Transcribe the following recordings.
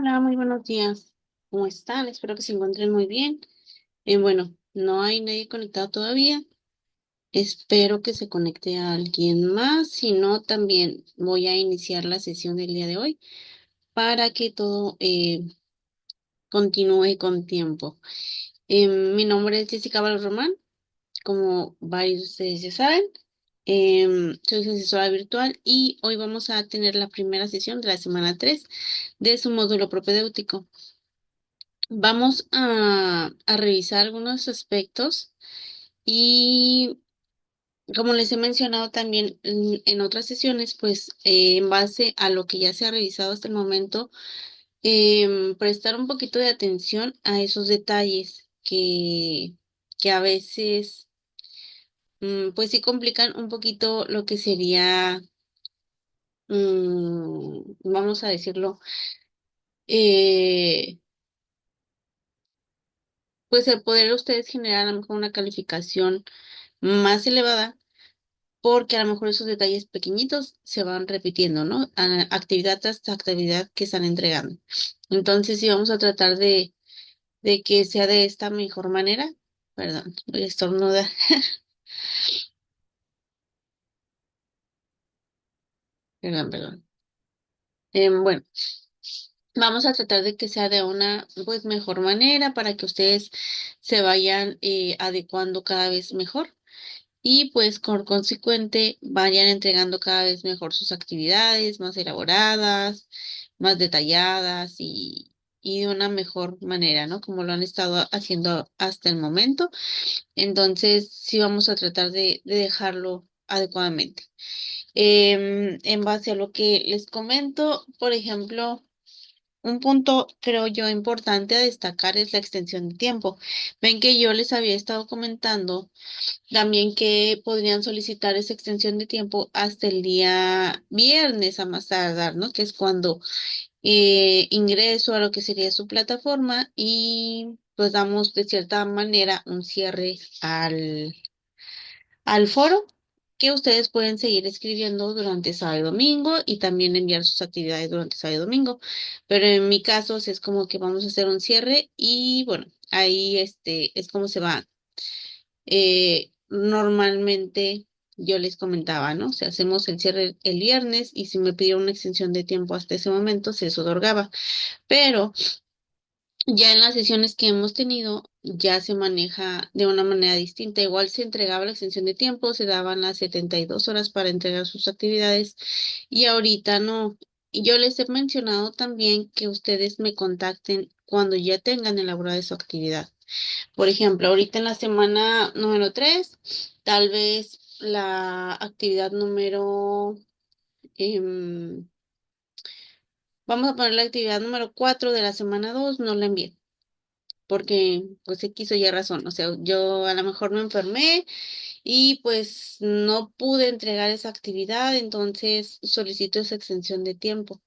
Hola, muy buenos días. ¿Cómo están? Espero que se encuentren muy bien. Bueno, no hay nadie conectado todavía. Espero que se conecte a alguien más. Si no, también voy a iniciar la sesión del día de hoy para que todo continúe con tiempo. Mi nombre es Jessica Román, como varios de ustedes ya saben. Soy su asesora virtual y hoy vamos a tener la primera sesión de la semana 3 de su módulo propedéutico. Vamos a revisar algunos aspectos y como les he mencionado también en otras sesiones, pues en base a lo que ya se ha revisado hasta el momento, prestar un poquito de atención a esos detalles que a veces pues sí complican un poquito lo que sería, vamos a decirlo, eh, pues el poder ustedes generar a lo mejor una calificación más elevada porque a lo mejor esos detalles pequeñitos se van repitiendo, ¿no? Actividad tras actividad que están entregando. Entonces, sí vamos a tratar de que sea de esta mejor manera. Perdón, voy a estornudar. Perdón. Bueno, vamos a tratar de que sea de una, pues, mejor manera para que ustedes se vayan adecuando cada vez mejor. Y pues por consecuente vayan entregando cada vez mejor sus actividades más elaboradas, más detalladas y de una mejor manera, ¿no? Como lo han estado haciendo hasta el momento. Entonces, sí vamos a tratar de dejarlo adecuadamente. En base a lo que les comento, por ejemplo, un punto, creo yo, importante a destacar es la extensión de tiempo. Ven que yo les había estado comentando también que podrían solicitar esa extensión de tiempo hasta el día viernes a más tardar, ¿no? Que es cuando ingreso a lo que sería su plataforma y pues damos de cierta manera un cierre al foro que ustedes pueden seguir escribiendo durante sábado y domingo y también enviar sus actividades durante sábado y domingo. Pero en mi caso, sí es como que vamos a hacer un cierre y bueno, ahí es como se va normalmente yo les comentaba, ¿no? O sea, hacemos el cierre el viernes y si me pidieron una extensión de tiempo hasta ese momento, se les otorgaba. Pero ya en las sesiones que hemos tenido, ya se maneja de una manera distinta. Igual se entregaba la extensión de tiempo, se daban las 72 horas para entregar sus actividades y ahorita no. Y yo les he mencionado también que ustedes me contacten cuando ya tengan elaborada su actividad. Por ejemplo, ahorita en la semana número 3, tal vez la actividad número, em, vamos a poner la actividad número 4 de la semana 2, no la envié, porque pues se quiso ya razón, o sea, yo a lo mejor me enfermé y pues no pude entregar esa actividad, entonces solicito esa extensión de tiempo,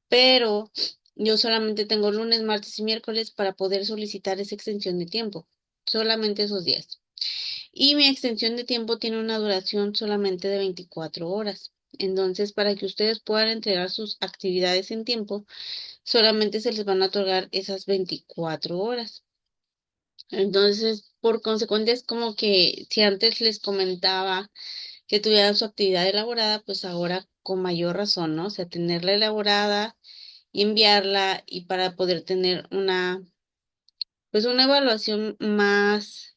pero yo solamente tengo lunes, martes y miércoles para poder solicitar esa extensión de tiempo, solamente esos días. Y mi extensión de tiempo tiene una duración solamente de 24 horas. Entonces, para que ustedes puedan entregar sus actividades en tiempo, solamente se les van a otorgar esas 24 horas. Entonces, por consecuencia, es como que si antes les comentaba que tuvieran su actividad elaborada, pues ahora con mayor razón, ¿no? O sea, tenerla elaborada y enviarla y para poder tener pues una evaluación más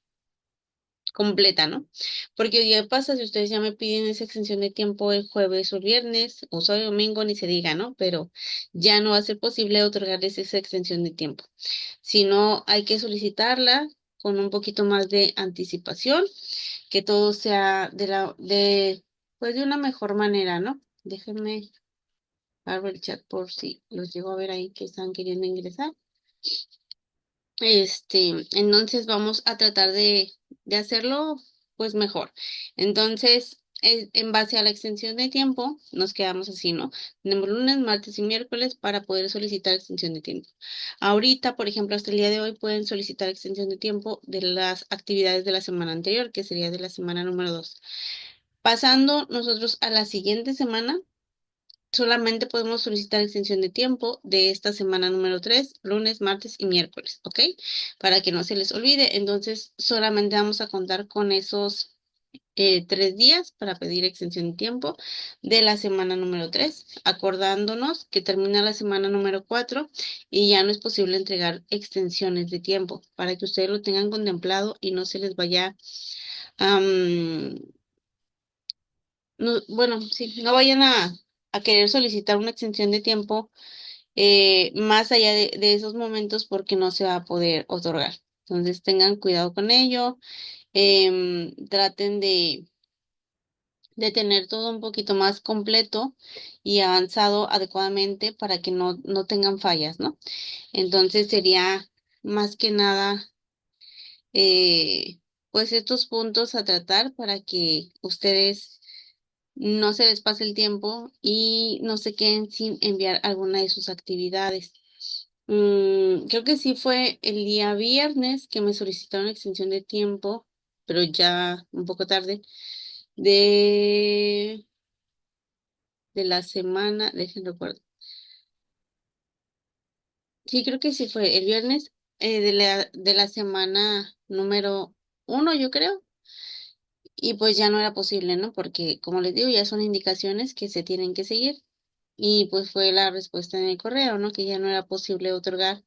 completa, ¿no? Porque hoy día pasa, si ustedes ya me piden esa extensión de tiempo el jueves o el viernes, o sábado y domingo, ni se diga, ¿no? Pero ya no va a ser posible otorgarles esa extensión de tiempo. Si no, hay que solicitarla con un poquito más de anticipación, que todo sea pues de una mejor manera, ¿no? Déjenme abro el chat por si los llego a ver ahí que están queriendo ingresar. Entonces vamos a tratar de hacerlo pues mejor. Entonces, en base a la extensión de tiempo, nos quedamos así, ¿no? Tenemos lunes, martes y miércoles para poder solicitar extensión de tiempo. Ahorita, por ejemplo, hasta el día de hoy pueden solicitar extensión de tiempo de las actividades de la semana anterior, que sería de la semana número 2. Pasando nosotros a la siguiente semana, solamente podemos solicitar extensión de tiempo de esta semana número 3, lunes, martes y miércoles, ¿ok? Para que no se les olvide. Entonces, solamente vamos a contar con esos 3 días para pedir extensión de tiempo de la semana número 3, acordándonos que termina la semana número 4 y ya no es posible entregar extensiones de tiempo para que ustedes lo tengan contemplado y no se les vaya, bueno, sí, no vayan a querer solicitar una extensión de tiempo más allá de esos momentos porque no se va a poder otorgar. Entonces tengan cuidado con ello, traten de tener todo un poquito más completo y avanzado adecuadamente para que no tengan fallas, ¿no? Entonces sería más que nada, pues estos puntos a tratar para que ustedes no se les pase el tiempo y no se queden sin enviar alguna de sus actividades. Creo que sí fue el día viernes que me solicitaron extensión de tiempo, pero ya un poco tarde, de, de la semana, déjenme recuerdo. Sí, creo que sí fue el viernes de la semana número 1, yo creo, y pues ya no era posible, ¿no? Porque, como les digo, ya son indicaciones que se tienen que seguir. Y pues fue la respuesta en el correo, ¿no? Que ya no era posible otorgar.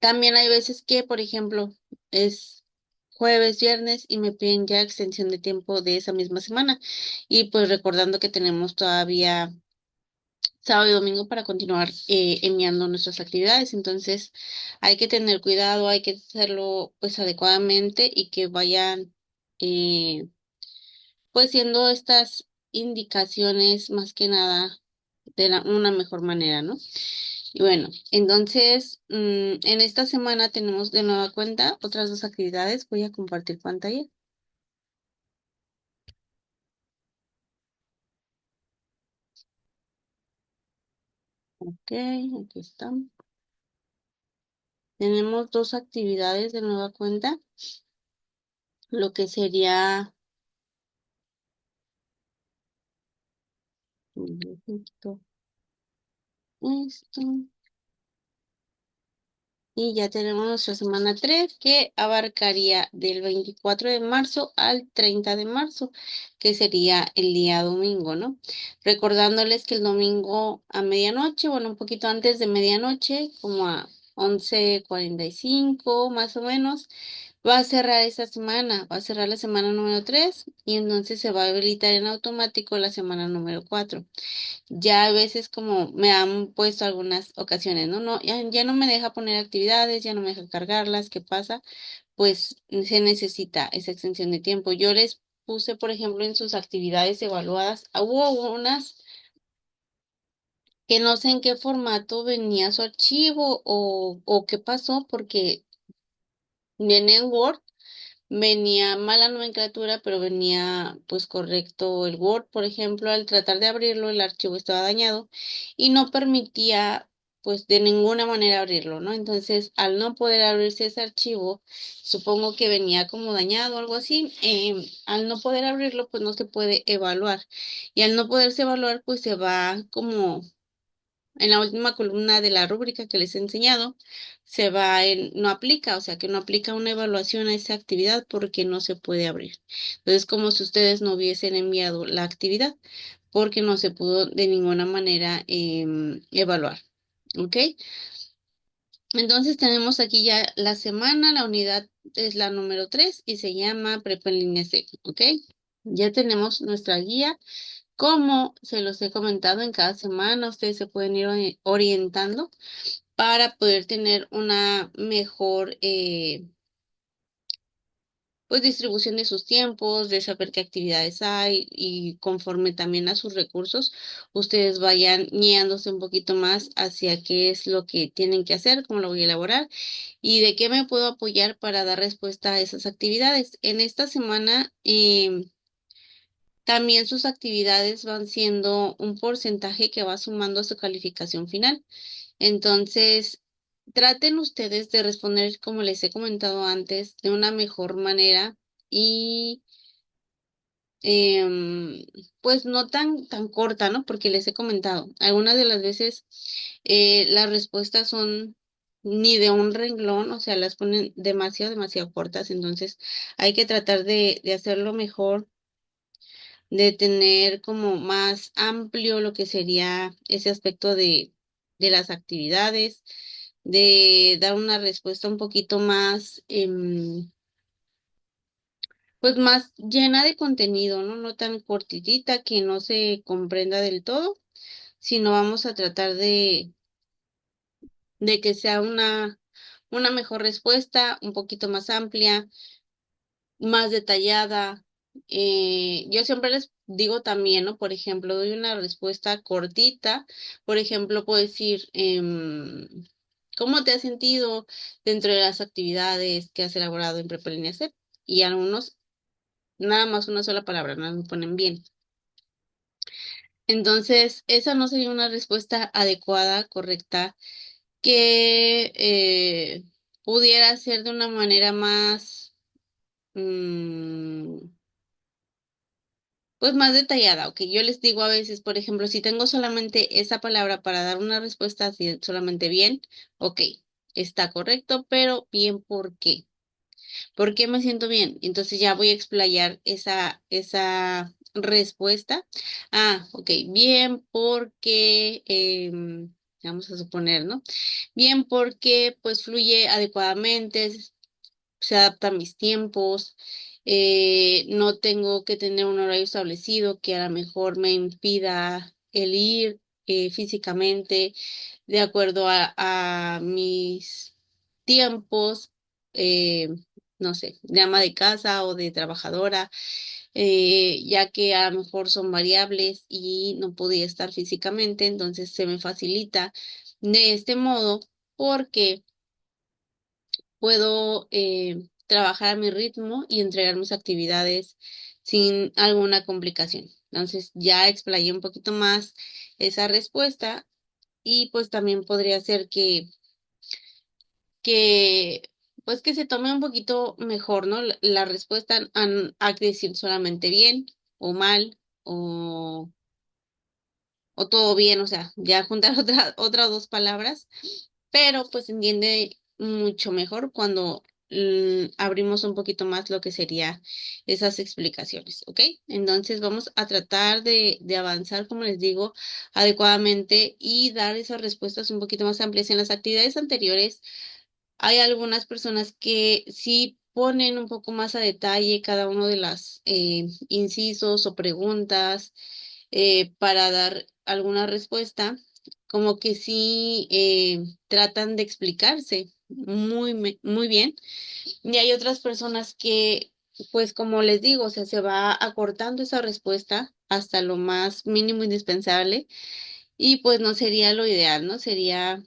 También hay veces que, por ejemplo, es jueves, viernes y me piden ya extensión de tiempo de esa misma semana. Y pues recordando que tenemos todavía sábado y domingo para continuar enviando nuestras actividades. Entonces hay que tener cuidado, hay que hacerlo pues adecuadamente y que vayan eh, pues siendo estas indicaciones más que nada de una mejor manera, ¿no? Y bueno, entonces en esta semana tenemos de nueva cuenta otras dos actividades. Voy a compartir pantalla. Ok, aquí están. Tenemos dos actividades de nueva cuenta, lo que sería esto. Y ya tenemos nuestra semana 3 que abarcaría del 24 de marzo al 30 de marzo, que sería el día domingo, ¿no? Recordándoles que el domingo a medianoche, bueno, un poquito antes de medianoche, como a 11:45 más o menos, va a cerrar esta semana, va a cerrar la semana número 3 y entonces se va a habilitar en automático la semana número 4. Ya a veces como me han puesto algunas ocasiones, ¿no? No, ya no me deja poner actividades, ya no me deja cargarlas, ¿qué pasa? Pues se necesita esa extensión de tiempo. Yo les puse, por ejemplo, en sus actividades evaluadas, hubo unas que no sé en qué formato venía su archivo o qué pasó, porque viene en Word. Venía mala nomenclatura, pero venía pues correcto el Word, por ejemplo, al tratar de abrirlo, el archivo estaba dañado y no permitía pues de ninguna manera abrirlo, ¿no? Entonces, al no poder abrirse ese archivo, supongo que venía como dañado o algo así, al no poder abrirlo, pues no se puede evaluar. Y al no poderse evaluar, pues se va como en la última columna de la rúbrica que les he enseñado, se va en no aplica, o sea que no aplica una evaluación a esa actividad porque no se puede abrir. Entonces, como si ustedes no hubiesen enviado la actividad porque no se pudo de ninguna manera evaluar. ¿Ok? Entonces tenemos aquí ya la semana, la unidad es la número 3 y se llama Prepa en línea C. ¿Ok? Ya tenemos nuestra guía. Como se los he comentado en cada semana, ustedes se pueden ir orientando para poder tener una mejor pues distribución de sus tiempos, de saber qué actividades hay y conforme también a sus recursos, ustedes vayan guiándose un poquito más hacia qué es lo que tienen que hacer, cómo lo voy a elaborar y de qué me puedo apoyar para dar respuesta a esas actividades. En esta semana también sus actividades van siendo un porcentaje que va sumando a su calificación final. Entonces, traten ustedes de responder, como les he comentado antes, de una mejor manera y em, pues no tan corta, ¿no? Porque les he comentado, algunas de las veces las respuestas son ni de un renglón, o sea, las ponen demasiado cortas, entonces hay que tratar de hacerlo mejor, de tener como más amplio lo que sería ese aspecto de las actividades, de dar una respuesta un poquito más, pues más llena de contenido, ¿no? No tan cortitita que no se comprenda del todo, sino vamos a tratar de que sea una mejor respuesta, un poquito más amplia, más detallada. Yo siempre les digo también, ¿no? Por ejemplo, doy una respuesta cortita. Por ejemplo, puedo decir, ¿cómo te has sentido dentro de las actividades que has elaborado en Prepa Línea C? Y algunos, nada más una sola palabra, no me ponen bien. Entonces, esa no sería una respuesta adecuada, correcta, que pudiera ser de una manera más, mm, pues más detallada. Ok, yo les digo a veces, por ejemplo, si tengo solamente esa palabra para dar una respuesta así solamente bien, ok, está correcto, pero bien, ¿por qué? ¿Por qué me siento bien? Entonces ya voy a explayar esa respuesta. Ah, ok, bien, porque, vamos a suponer, ¿no? Bien, porque pues fluye adecuadamente, se adapta a mis tiempos, no tengo que tener un horario establecido que a lo mejor me impida el ir físicamente de acuerdo a mis tiempos, eh, no sé, de ama de casa o de trabajadora, ya que a lo mejor son variables y no podía estar físicamente, entonces se me facilita de este modo porque puedo trabajar a mi ritmo y entregar mis actividades sin alguna complicación. Entonces ya explayé un poquito más esa respuesta y pues también podría ser que pues que se tome un poquito mejor, ¿no? La respuesta a decir solamente bien o mal o todo bien, o sea, ya juntar otras dos palabras, pero pues se entiende mucho mejor cuando abrimos un poquito más lo que sería esas explicaciones, ¿ok? Entonces vamos a tratar de avanzar, como les digo, adecuadamente y dar esas respuestas un poquito más amplias. En las actividades anteriores hay algunas personas que sí ponen un poco más a detalle cada uno de las incisos o preguntas para dar alguna respuesta, como que sí tratan de explicarse muy bien. Y hay otras personas que, pues como les digo, o sea, se va acortando esa respuesta hasta lo más mínimo indispensable y pues no sería lo ideal, ¿no? Sería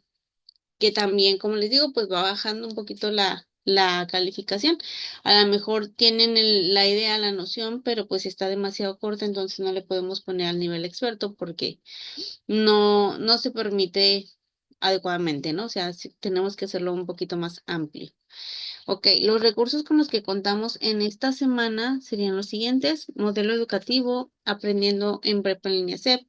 que también, como les digo, pues va bajando un poquito la calificación. A lo mejor tienen la idea, la noción, pero pues está demasiado corta, entonces no le podemos poner al nivel experto porque no se permite adecuadamente, ¿no? O sea, sí tenemos que hacerlo un poquito más amplio. Ok, los recursos con los que contamos en esta semana serían los siguientes: modelo educativo, aprendiendo en Prepa en línea C,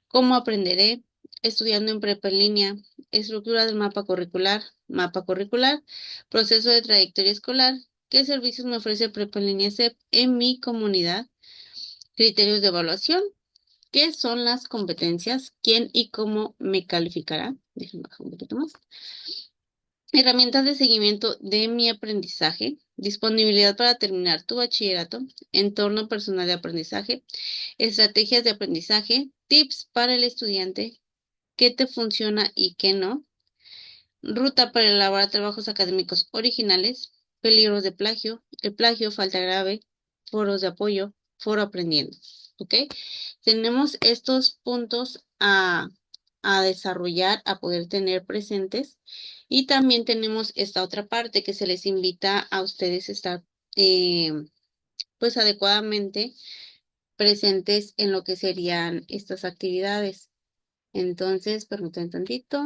cómo aprenderé, estudiando en Prepa en línea, estructura del mapa curricular, proceso de trayectoria escolar, qué servicios me ofrece Prepa en línea C en mi comunidad, criterios de evaluación, qué son las competencias, quién y cómo me calificará. Déjenme bajar un poquito más. Herramientas de seguimiento de mi aprendizaje, disponibilidad para terminar tu bachillerato, entorno personal de aprendizaje, estrategias de aprendizaje, tips para el estudiante, qué te funciona y qué no, ruta para elaborar trabajos académicos originales, peligros de plagio, el plagio, falta grave, foros de apoyo, foro aprendiendo. ¿Ok? Tenemos estos puntos a desarrollar, a poder tener presentes. Y también tenemos esta otra parte que se les invita a ustedes a estar eh, pues adecuadamente presentes en lo que serían estas actividades. Entonces, permítanme tantito.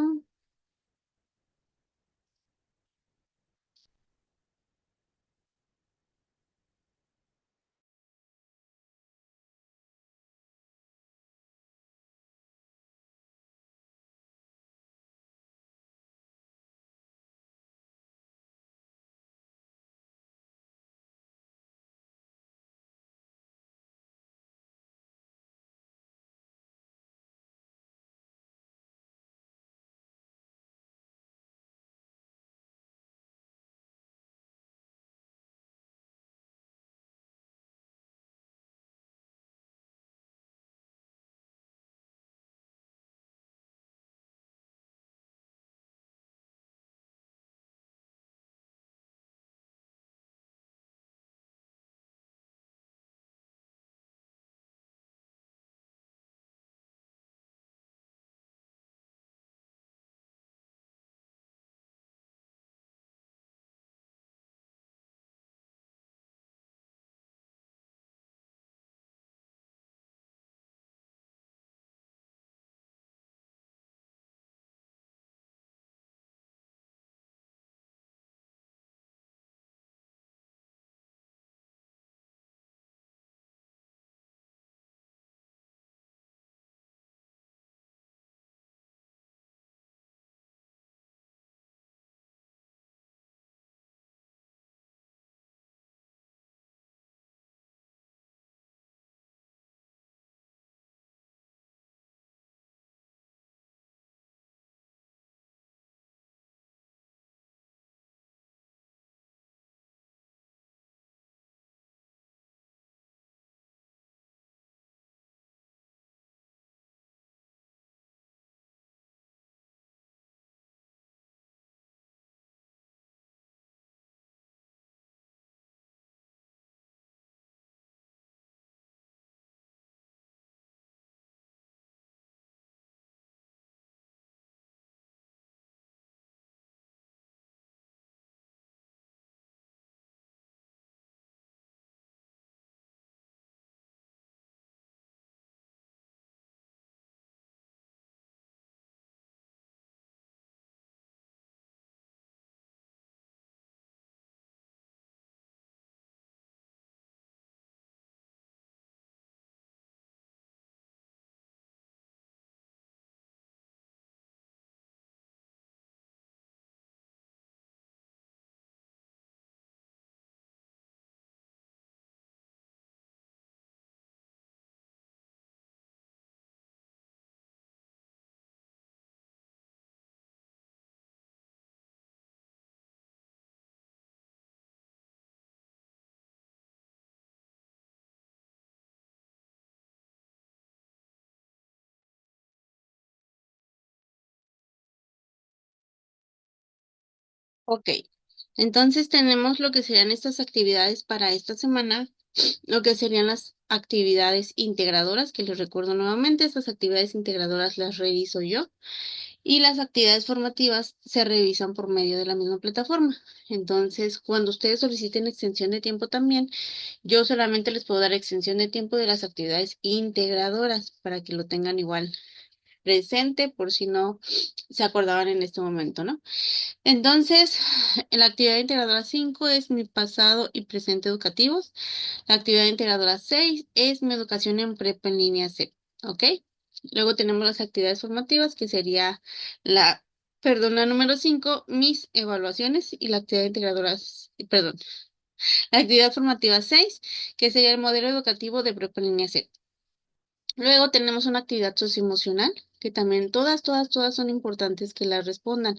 Ok, entonces tenemos lo que serían estas actividades para esta semana, lo que serían las actividades integradoras, que les recuerdo nuevamente, estas actividades integradoras las reviso yo y las actividades formativas se revisan por medio de la misma plataforma. Entonces, cuando ustedes soliciten extensión de tiempo también, yo solamente les puedo dar extensión de tiempo de las actividades integradoras para que lo tengan igual presente por si no se acordaban en este momento, ¿no? Entonces, la actividad integradora 5 es mi pasado y presente educativos. La actividad integradora 6 es mi educación en prepa en línea C, ¿ok? Luego tenemos las actividades formativas, que sería la, perdón, la número 5 mis evaluaciones, y la actividad integradora, perdón, la actividad formativa 6 que sería el modelo educativo de prepa en línea C. Luego tenemos una actividad socioemocional, que también todas son importantes que las respondan.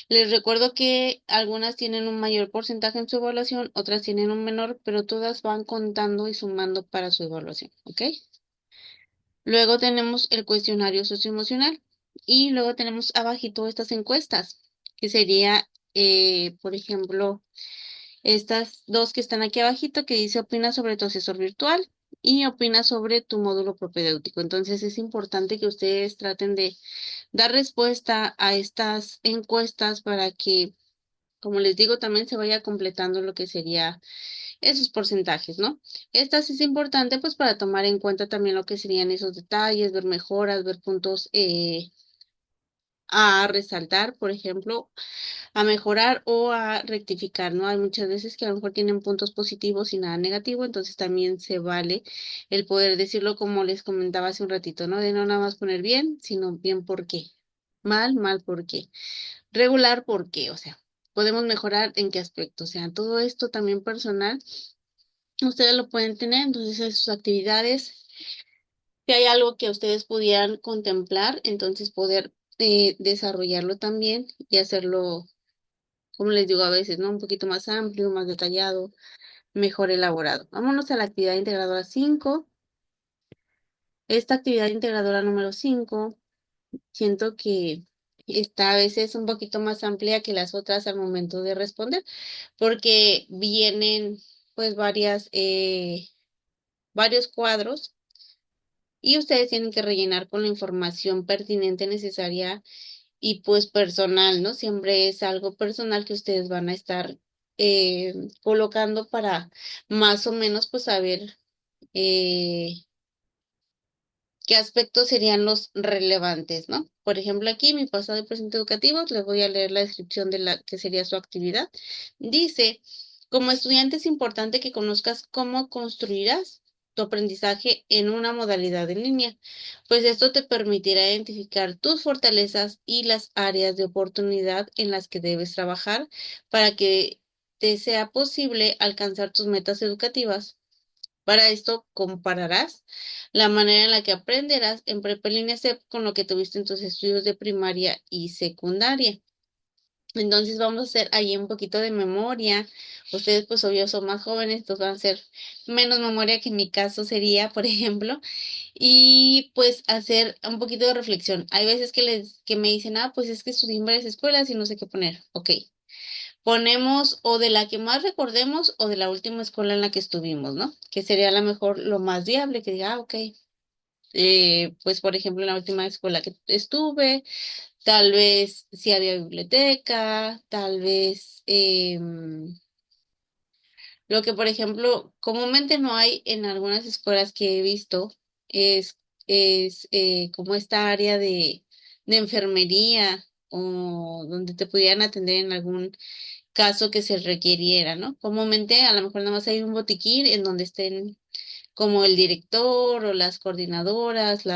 Les recuerdo que algunas tienen un mayor porcentaje en su evaluación, otras tienen un menor, pero todas van contando y sumando para su evaluación, ¿ok? Luego tenemos el cuestionario socioemocional y luego tenemos abajito estas encuestas, que sería, por ejemplo, estas dos que están aquí abajito, que dice opina sobre tu asesor virtual y opina sobre tu módulo propedéutico. Entonces es importante que ustedes traten de dar respuesta a estas encuestas para que, como les digo, también se vaya completando lo que sería esos porcentajes, ¿no? Estas es importante pues para tomar en cuenta también lo que serían esos detalles, ver mejoras, ver puntos a resaltar, por ejemplo, a mejorar o a rectificar, ¿no? Hay muchas veces que a lo mejor tienen puntos positivos y nada negativo, entonces también se vale el poder decirlo como les comentaba hace un ratito, ¿no? De no nada más poner bien, sino bien por qué. Mal por qué. Regular por qué, o sea, podemos mejorar en qué aspecto, o sea, todo esto también personal, ustedes lo pueden tener, entonces en sus actividades, si hay algo que ustedes pudieran contemplar, entonces poder desarrollarlo también y hacerlo, como les digo a veces, ¿no? Un poquito más amplio, más detallado, mejor elaborado. Vámonos a la actividad integradora 5. Esta actividad integradora número 5 siento que está a veces un poquito más amplia que las otras al momento de responder, porque vienen pues varios cuadros y ustedes tienen que rellenar con la información pertinente necesaria y pues personal, ¿no? Siempre es algo personal que ustedes van a estar colocando para más o menos pues saber eh, qué aspectos serían los relevantes, ¿no? Por ejemplo, aquí mi pasado y presente educativos, les voy a leer la descripción de la que sería su actividad. Dice, como estudiante es importante que conozcas cómo construirás tu aprendizaje en una modalidad en línea, pues esto te permitirá identificar tus fortalezas y las áreas de oportunidad en las que debes trabajar para que te sea posible alcanzar tus metas educativas. Para esto compararás la manera en la que aprenderás en prepa en línea SEP con lo que tuviste en tus estudios de primaria y secundaria. Entonces vamos a hacer ahí un poquito de memoria. Ustedes pues obvio son más jóvenes, entonces van a hacer menos memoria que en mi caso sería, por ejemplo, y pues hacer un poquito de reflexión. Hay veces que me dicen, ah, pues es que estudié en varias escuelas y no sé qué poner. Ok, ponemos o de la que más recordemos o de la última escuela en la que estuvimos, ¿no? Que sería a lo mejor lo más viable, que diga, ah, ok, pues por ejemplo en la última escuela que estuve, tal vez sí había biblioteca, tal vez lo que por ejemplo comúnmente no hay en algunas escuelas que he visto es, es como esta área de enfermería o donde te pudieran atender en algún caso que se requiriera, ¿no? Comúnmente a lo mejor nada más hay un botiquín en donde estén como el director o las coordinadoras,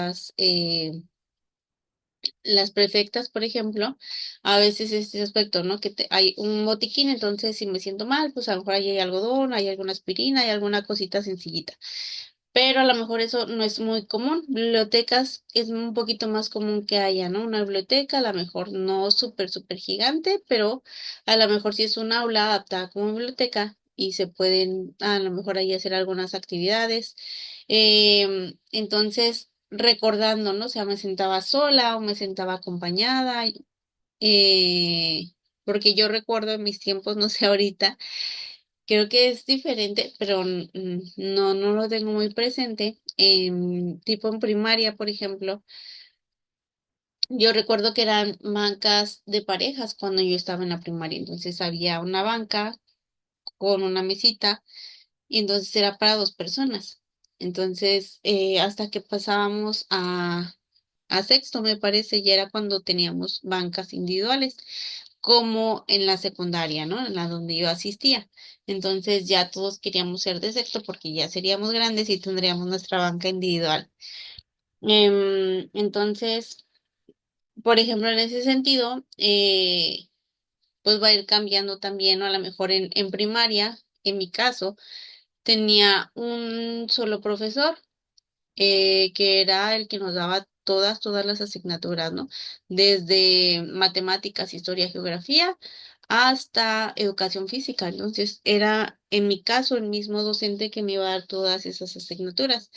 las prefectas, por ejemplo, a veces este aspecto, ¿no? Hay un botiquín, entonces si me siento mal, pues a lo mejor ahí hay algodón, hay alguna aspirina, hay alguna cosita sencillita, pero a lo mejor eso no es muy común. Bibliotecas es un poquito más común que haya, ¿no? Una biblioteca, a lo mejor no súper gigante, pero a lo mejor sí es un aula adaptada como biblioteca y se pueden a lo mejor ahí hacer algunas actividades. Entonces, recordando, ¿no? O sea, me sentaba sola o me sentaba acompañada. Eh, porque yo recuerdo en mis tiempos, no sé ahorita, creo que es diferente, pero no lo tengo muy presente. Tipo en primaria, por ejemplo, yo recuerdo que eran bancas de parejas cuando yo estaba en la primaria, entonces había una banca con una mesita y entonces era para dos personas. Entonces, hasta que pasábamos a sexto, me parece, ya era cuando teníamos bancas individuales, como en la secundaria, ¿no? En la donde yo asistía. Entonces ya todos queríamos ser de sexto porque ya seríamos grandes y tendríamos nuestra banca individual. Entonces, por ejemplo, en ese sentido, pues va a ir cambiando también, ¿no? A lo mejor en primaria, en mi caso, tenía un solo profesor que era el que nos daba todas las asignaturas, ¿no? Desde matemáticas, historia, geografía, hasta educación física. Entonces, era en mi caso el mismo docente que me iba a dar todas esas asignaturas.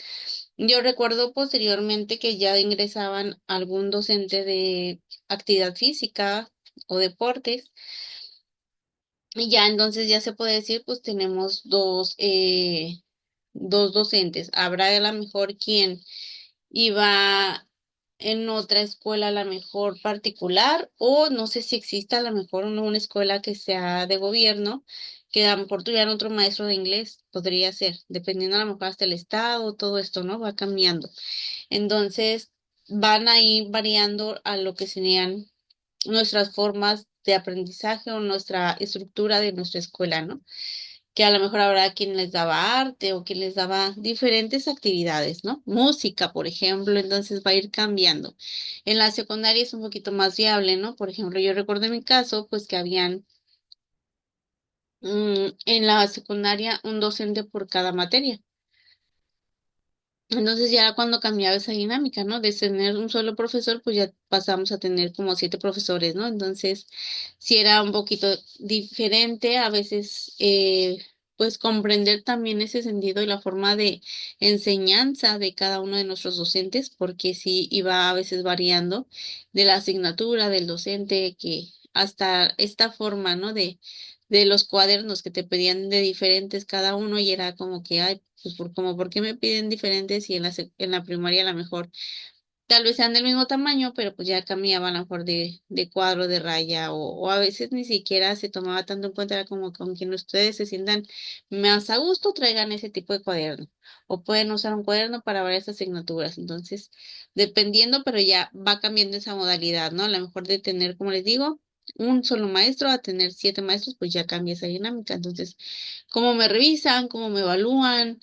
Yo recuerdo posteriormente que ya ingresaban algún docente de actividad física o deportes. Y ya entonces ya se puede decir, pues tenemos dos docentes. Habrá a lo mejor quien iba en otra escuela, a lo mejor particular, o no sé si exista a lo mejor una escuela que sea de gobierno, que a lo mejor tuvieran otro maestro de inglés, podría ser, dependiendo a lo mejor hasta el estado, todo esto, ¿no? Va cambiando. Entonces, van ahí variando a lo que serían nuestras formas de aprendizaje o nuestra estructura de nuestra escuela, ¿no? Que a lo mejor habrá quien les daba arte o quien les daba diferentes actividades, ¿no? Música, por ejemplo, entonces va a ir cambiando. En la secundaria es un poquito más viable, ¿no? Por ejemplo, yo recuerdo en mi caso, pues que habían en la secundaria un docente por cada materia. Entonces ya cuando cambiaba esa dinámica, ¿no? De tener un solo profesor, pues ya pasamos a tener como 7 profesores, ¿no? Entonces, sí era un poquito diferente, a veces, pues comprender también ese sentido y la forma de enseñanza de cada uno de nuestros docentes, porque sí iba a veces variando de la asignatura del docente, que hasta esta forma, ¿no? De los cuadernos que te pedían de diferentes cada uno y era como que, ay, pues como, ¿por qué me piden diferentes y en la primaria a lo mejor tal vez sean del mismo tamaño, pero pues ya cambiaban a lo mejor de cuadro, de raya, o a veces ni siquiera se tomaba tanto en cuenta, era como con quien ustedes se sientan más a gusto, traigan ese tipo de cuaderno, o pueden usar un cuaderno para varias asignaturas, entonces, dependiendo, pero ya va cambiando esa modalidad, ¿no? A lo mejor de tener, como les digo, un solo maestro a tener 7 maestros, pues ya cambia esa dinámica, entonces, cómo me revisan, cómo me evalúan,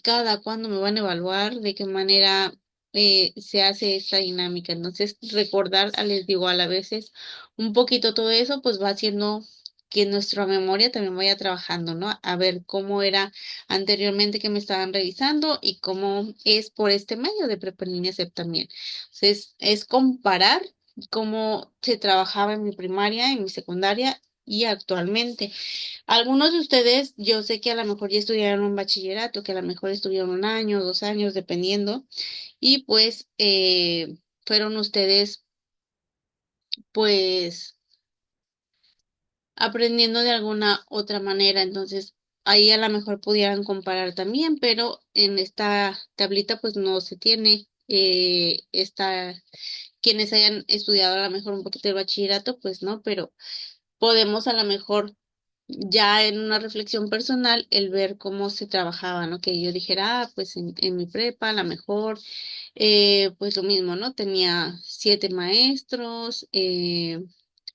cada cuándo me van a evaluar, de qué manera se hace esta dinámica. Entonces, recordar, les digo, a la veces un poquito todo eso, pues va haciendo que nuestra memoria también vaya trabajando, ¿no? A ver cómo era anteriormente que me estaban revisando y cómo es por este medio de Prepa en línea SEP también. Entonces, es comparar cómo se trabajaba en mi primaria, en mi secundaria y actualmente. Algunos de ustedes, yo sé que a lo mejor ya estudiaron un bachillerato, que a lo mejor estudiaron 1 año, 2 años, dependiendo, y pues fueron ustedes pues aprendiendo de alguna otra manera, entonces ahí a lo mejor pudieran comparar también, pero en esta tablita pues no se tiene quienes hayan estudiado a lo mejor un poquito de bachillerato, pues no, pero podemos a lo mejor ya en una reflexión personal el ver cómo se trabajaba, ¿no? Que yo dijera, pues en mi prepa a lo mejor pues lo mismo, ¿no? Tenía 7 maestros,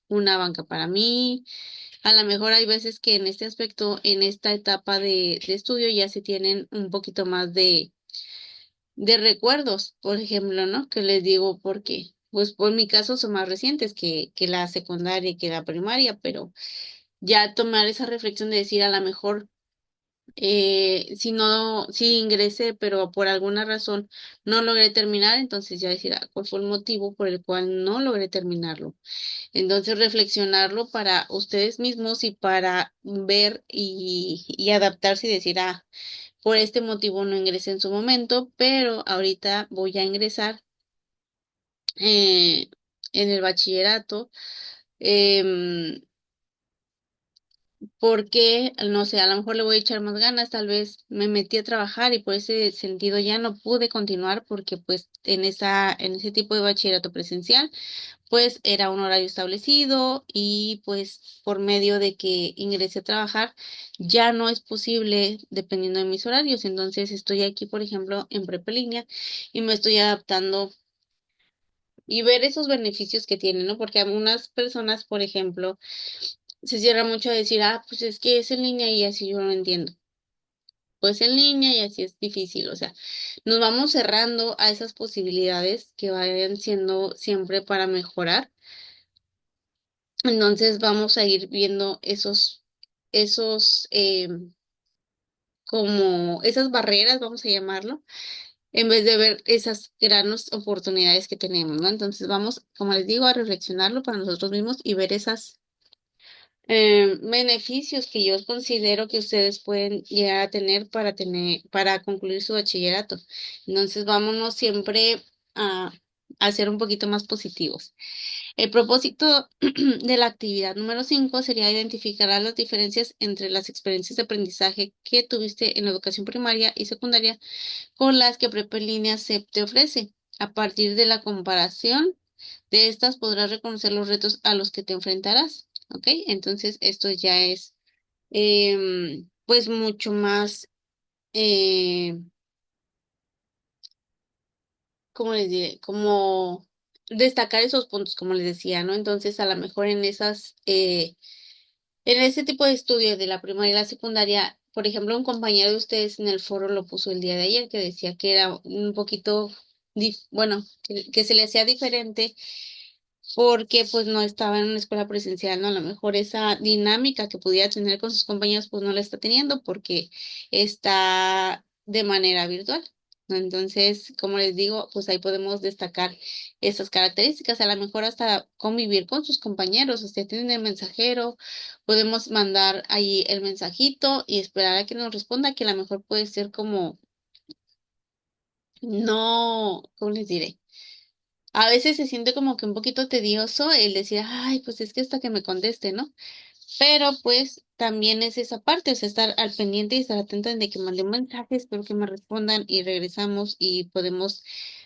una banca para mí. A lo mejor hay veces que en este aspecto, en esta etapa de estudio, ya se tienen un poquito más de recuerdos, por ejemplo, ¿no? Que les digo porque, pues por mi caso son más recientes que la secundaria y que la primaria, pero ya tomar esa reflexión de decir a lo mejor si no, si ingresé, pero por alguna razón no logré terminar, entonces ya decir cuál fue el motivo por el cual no logré terminarlo. Entonces reflexionarlo para ustedes mismos y para ver y adaptarse y decir, por este motivo no ingresé en su momento, pero ahorita voy a ingresar eh, en el bachillerato em, porque, no sé, a lo mejor le voy a echar más ganas, tal vez me metí a trabajar y por ese sentido ya no pude continuar porque pues en ese tipo de bachillerato presencial, pues era un horario establecido y pues por medio de que ingresé a trabajar ya no es posible dependiendo de mis horarios. Entonces estoy aquí, por ejemplo, en prepa línea y me estoy adaptando y ver esos beneficios que tienen, ¿no? Porque algunas personas, por ejemplo, se cierra mucho a decir, ah, pues es que es en línea y así yo no entiendo. Pues en línea y así es difícil, o sea, nos vamos cerrando a esas posibilidades que vayan siendo siempre para mejorar. Entonces vamos a ir viendo esos, como esas barreras, vamos a llamarlo, en vez de ver esas grandes oportunidades que tenemos, ¿no? Entonces vamos, como les digo, a reflexionarlo para nosotros mismos y ver esas beneficios que yo considero que ustedes pueden llegar a para concluir su bachillerato. Entonces, vámonos siempre a ser un poquito más positivos. El propósito de la actividad número 5 sería identificar las diferencias entre las experiencias de aprendizaje que tuviste en la educación primaria y secundaria con las que Prepa en Línea SEP te ofrece. A partir de la comparación de estas podrás reconocer los retos a los que te enfrentarás. ¿Ok? Entonces, esto ya es pues mucho más, eh, ¿cómo les diré? Como destacar esos puntos, como les decía, ¿no? Entonces, a lo mejor en ese tipo de estudios de la primaria y la secundaria, por ejemplo, un compañero de ustedes en el foro lo puso el día de ayer, que decía que era un poquito, bueno, que se le hacía diferente porque pues no estaba en una escuela presencial, ¿no? A lo mejor esa dinámica que pudiera tener con sus compañeros pues no la está teniendo porque está de manera virtual, ¿no? Entonces, como les digo, pues ahí podemos destacar esas características, a lo mejor hasta convivir con sus compañeros, o sea, tienen el mensajero, podemos mandar ahí el mensajito y esperar a que nos responda, que a lo mejor puede ser como, no, ¿cómo les diré? A veces se siente como que un poquito tedioso el decir, ay, pues es que hasta que me conteste, ¿no? Pero pues también es esa parte, o sea, estar al pendiente y estar atenta de que mande un mensaje, espero que me respondan y regresamos y podemos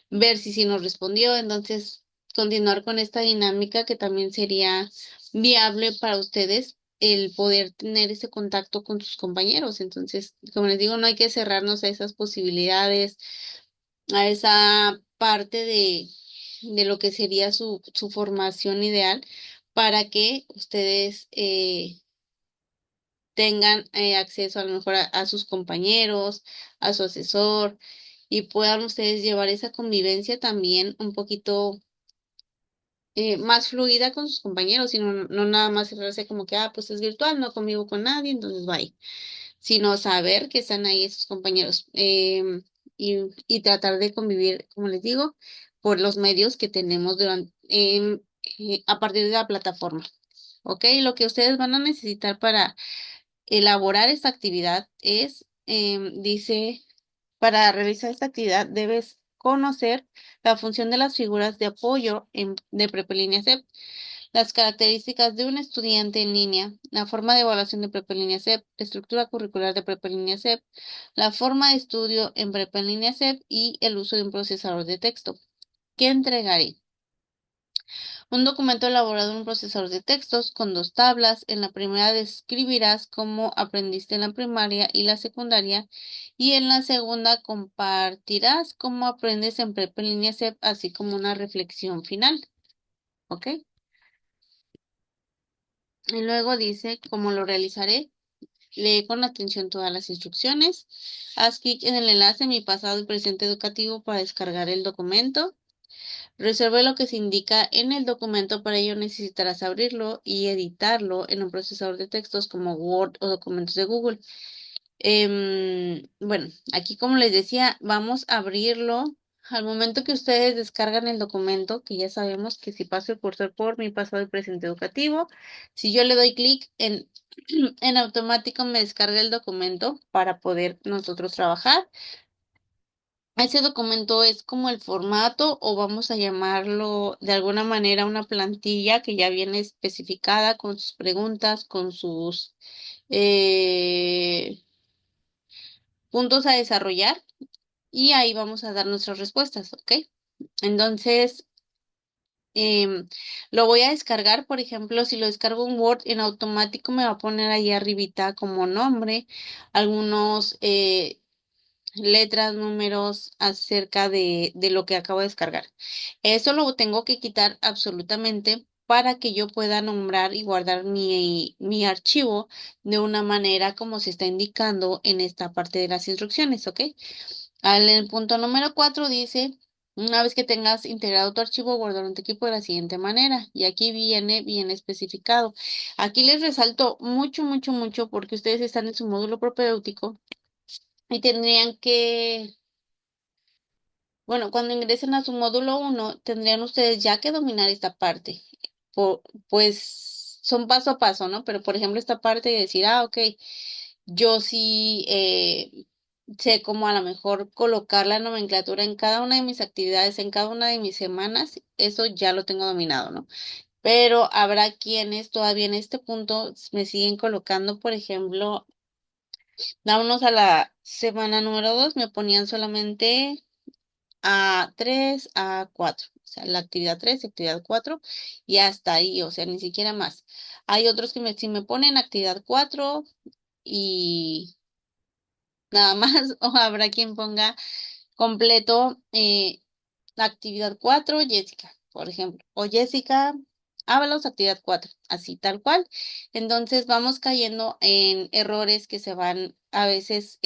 ver si sí nos respondió. Entonces, continuar con esta dinámica que también sería viable para ustedes el poder tener ese contacto con sus compañeros. Entonces, como les digo, no hay que cerrarnos a esas posibilidades, a esa parte de lo que sería su formación ideal para que ustedes tengan acceso a lo mejor a sus compañeros, a su asesor y puedan ustedes llevar esa convivencia también un poquito más fluida con sus compañeros, y no nada más cerrarse como que, ah, pues es virtual, no convivo con nadie, entonces bye, sino saber que están ahí esos compañeros y tratar de convivir, como les digo, por los medios que tenemos a partir de la plataforma. ¿Ok? Lo que ustedes van a necesitar para elaborar esta actividad dice, para realizar esta actividad debes conocer la función de las figuras de apoyo de Prepelínea CEP, las características de un estudiante en línea, la forma de evaluación de Prepa en línea CEP, la estructura curricular de Prepa en línea CEP, la forma de estudio en Prepa en línea CEP y el uso de un procesador de texto. ¿Qué entregaré? Un documento elaborado en un procesador de textos con dos tablas. En la primera describirás cómo aprendiste en la primaria y la secundaria y en la segunda compartirás cómo aprendes en Prepa en línea CEP, así como una reflexión final. ¿Ok? Y luego dice cómo lo realizaré. Lee con atención todas las instrucciones. Haz clic en el enlace Mi pasado y presente educativo para descargar el documento. Resuelve lo que se indica en el documento, para ello necesitarás abrirlo y editarlo en un procesador de textos como Word o documentos de Google. Bueno, aquí como les decía, vamos a abrirlo. Al momento que ustedes descargan el documento, que ya sabemos que si paso el cursor por Mi pasado y presente educativo, si yo le doy clic en automático me descarga el documento para poder nosotros trabajar. Ese documento es como el formato o vamos a llamarlo de alguna manera una plantilla que ya viene especificada con sus preguntas, con sus eh, puntos a desarrollar y ahí vamos a dar nuestras respuestas, ¿ok? Entonces, em, lo voy a descargar, por ejemplo, si lo descargo en Word, en automático me va a poner ahí arribita como nombre algunos letras, números acerca de lo que acabo de descargar. Eso lo tengo que quitar absolutamente para que yo pueda nombrar y guardar mi archivo de una manera como se está indicando en esta parte de las instrucciones, ¿ok? El punto número 4 dice, una vez que tengas integrado tu archivo, guardarlo en tu equipo de la siguiente manera. Y aquí viene bien especificado. Aquí les resalto mucho, mucho, mucho porque ustedes están en su módulo propedéutico y tendrían que, bueno, cuando ingresen a su módulo 1, tendrían ustedes ya que dominar esta parte. Po- pues son paso a paso, ¿no? Pero por ejemplo, esta parte de decir, ok, yo sí sé cómo a lo mejor colocar la nomenclatura en cada una de mis actividades, en cada una de mis semanas, eso ya lo tengo dominado, ¿no? Pero habrá quienes todavía en este punto me siguen colocando, por ejemplo, vámonos a la semana número 2, me ponían solamente a 3 a 4, o sea, la actividad 3, actividad 4 y hasta ahí, o sea, ni siquiera más. Hay otros que si me ponen actividad 4 y nada más, o habrá quien ponga completo la actividad 4 Jessica, por ejemplo, o Jessica Ábalos, actividad 4 así tal cual. Entonces vamos cayendo en errores que se van a veces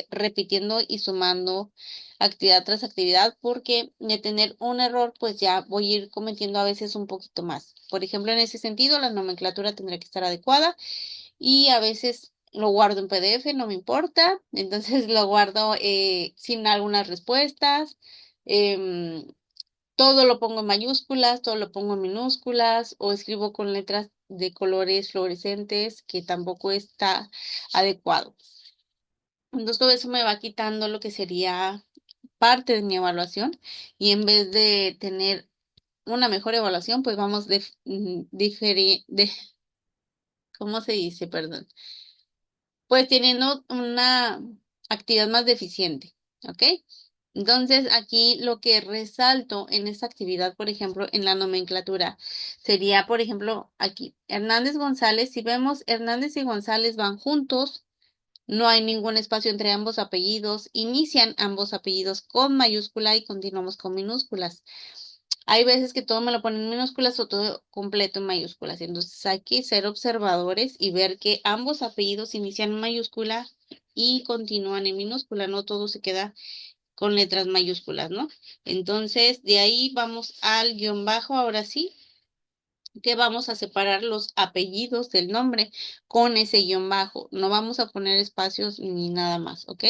repitiendo y sumando actividad tras actividad, porque de tener un error, pues ya voy a ir cometiendo a veces un poquito más. Por ejemplo, en ese sentido, la nomenclatura tendrá que estar adecuada y a veces lo guardo en PDF, no me importa, entonces lo guardo sin algunas respuestas. em, Todo lo pongo en mayúsculas, todo lo pongo en minúsculas o escribo con letras de colores fluorescentes que tampoco está adecuado. Entonces todo eso me va quitando lo que sería parte de mi evaluación y en vez de tener una mejor evaluación, pues vamos ¿cómo se dice? Perdón. Pues teniendo una actividad más deficiente, ¿ok? Entonces, aquí lo que resalto en esta actividad, por ejemplo, en la nomenclatura, sería, por ejemplo, aquí, Hernández González, si vemos Hernández y González van juntos, no hay ningún espacio entre ambos apellidos, inician ambos apellidos con mayúscula y continuamos con minúsculas. Hay veces que todo me lo ponen en minúsculas o todo completo en mayúsculas. Entonces hay que ser observadores y ver que ambos apellidos inician en mayúscula y continúan en minúscula, no todo se queda con letras mayúsculas, ¿no? Entonces de ahí vamos al guión bajo, ahora sí, que vamos a separar los apellidos del nombre con ese guión bajo. No vamos a poner espacios ni nada más, ¿ok?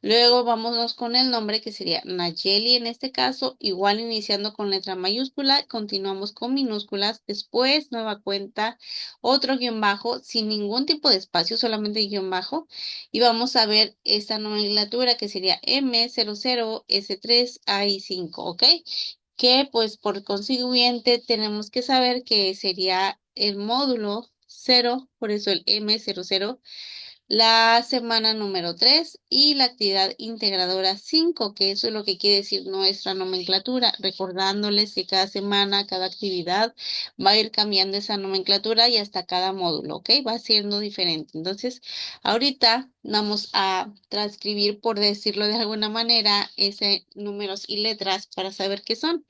Luego vámonos con el nombre que sería Nayeli en este caso, igual iniciando con letra mayúscula, continuamos con minúsculas, después nueva cuenta, otro guión bajo sin ningún tipo de espacio, solamente guión bajo, y vamos a ver esta nomenclatura que sería M00, S3, AI5, ¿ok? Que pues por consiguiente tenemos que saber que sería el módulo 0, por eso el M00, la semana número 3 y la actividad integradora 5, que eso es lo que quiere decir nuestra nomenclatura, recordándoles que cada semana, cada actividad va a ir cambiando esa nomenclatura y hasta cada módulo, ¿ok? Va siendo diferente. Entonces, ahorita vamos a transcribir, por decirlo de alguna manera, ese números y letras para saber qué son.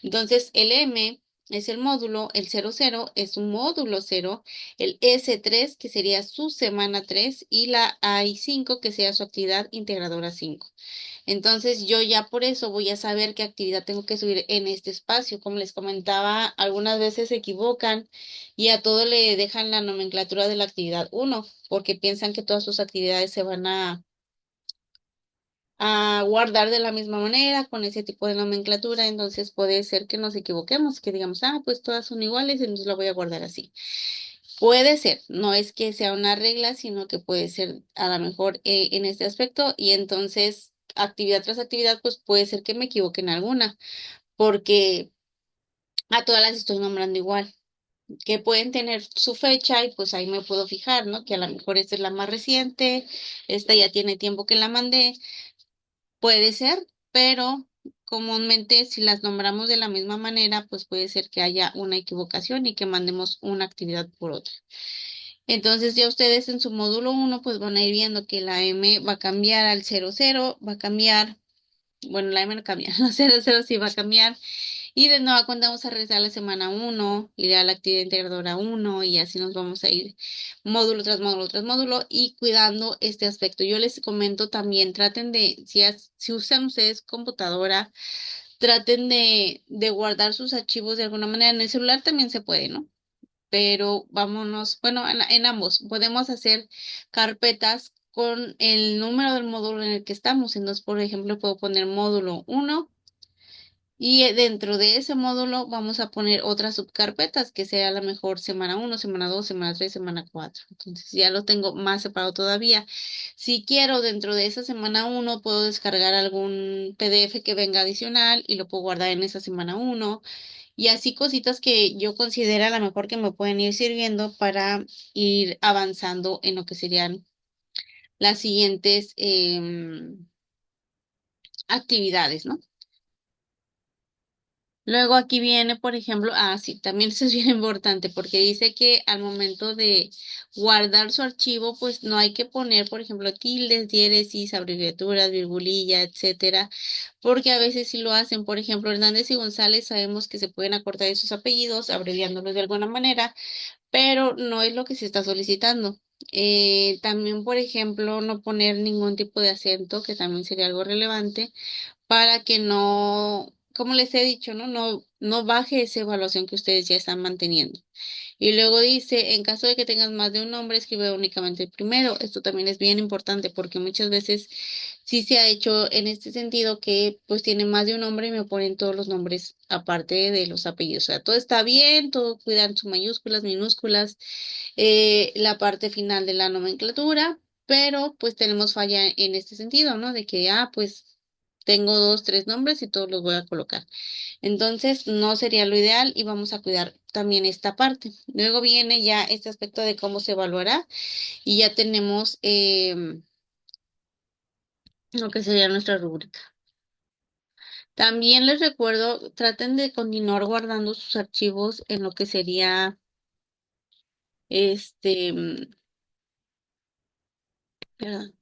Entonces, el M es el módulo, el 00 es un módulo 0, el S3 que sería su semana 3 y la AI5 que sería su actividad integradora 5. Entonces, yo ya por eso voy a saber qué actividad tengo que subir en este espacio. Como les comentaba, algunas veces se equivocan y a todo le dejan la nomenclatura de la actividad 1 porque piensan que todas sus actividades se van a guardar de la misma manera, con ese tipo de nomenclatura, entonces puede ser que nos equivoquemos, que digamos, pues todas son iguales, entonces la voy a guardar así. Puede ser, no es que sea una regla, sino que puede ser a lo mejor en este aspecto, y entonces, actividad tras actividad, pues puede ser que me equivoque en alguna, porque a todas las estoy nombrando igual, que pueden tener su fecha y pues ahí me puedo fijar, ¿no? Que a lo mejor esta es la más reciente, esta ya tiene tiempo que la mandé, puede ser, pero comúnmente si las nombramos de la misma manera, pues puede ser que haya una equivocación y que mandemos una actividad por otra. Entonces ya ustedes en su módulo uno pues van a ir viendo que la M va a cambiar al 00, va a cambiar, bueno, la M no cambia, la 00 sí va a cambiar y de nueva cuenta vamos a regresar a la semana uno y a la actividad integradora uno y así nos vamos a ir módulo tras módulo tras módulo y cuidando este aspecto. Yo les comento también, traten de, si usan ustedes computadora, traten de guardar sus archivos de alguna manera. En el celular también se puede, ¿no? Pero vámonos, bueno, en ambos podemos hacer carpetas con el número del módulo en el que estamos. Entonces, por ejemplo, puedo poner módulo uno y dentro de ese módulo vamos a poner otras subcarpetas, que sea a lo mejor semana uno, semana 2, semana 3, semana 4. Entonces ya lo tengo más separado todavía. Si quiero, dentro de esa semana uno puedo descargar algún PDF que venga adicional y lo puedo guardar en esa semana uno. Y así cositas que yo considero a lo mejor que me pueden ir sirviendo para ir avanzando en lo que serían las siguientes actividades, ¿no? Luego aquí viene, por ejemplo, sí, también eso es bien importante porque dice que al momento de guardar su archivo, pues no hay que poner, por ejemplo, tildes, diéresis, abreviaturas, virgulilla, etcétera, porque a veces sí lo hacen. Por ejemplo, Hernández y González sabemos que se pueden acortar esos apellidos, abreviándolos de alguna manera, pero no es lo que se está solicitando. También, por ejemplo, no poner ningún tipo de acento, que también sería algo relevante para que no, como les he dicho, no baje esa evaluación que ustedes ya están manteniendo. Y luego dice, en caso de que tengas más de un nombre, escribe únicamente el primero. Esto también es bien importante porque muchas veces sí se ha hecho en este sentido que pues tiene más de un nombre y me ponen todos los nombres aparte de los apellidos. O sea, todo está bien, todo cuidan sus mayúsculas, minúsculas, la parte final de la nomenclatura, pero pues tenemos falla en este sentido, ¿no? De que, pues tengo dos, tres nombres y todos los voy a colocar. Entonces, no sería lo ideal y vamos a cuidar también esta parte. Luego viene ya este aspecto de cómo se evaluará y ya tenemos lo que sería nuestra rúbrica. También les recuerdo, traten de continuar guardando sus archivos en lo que sería este, perdón,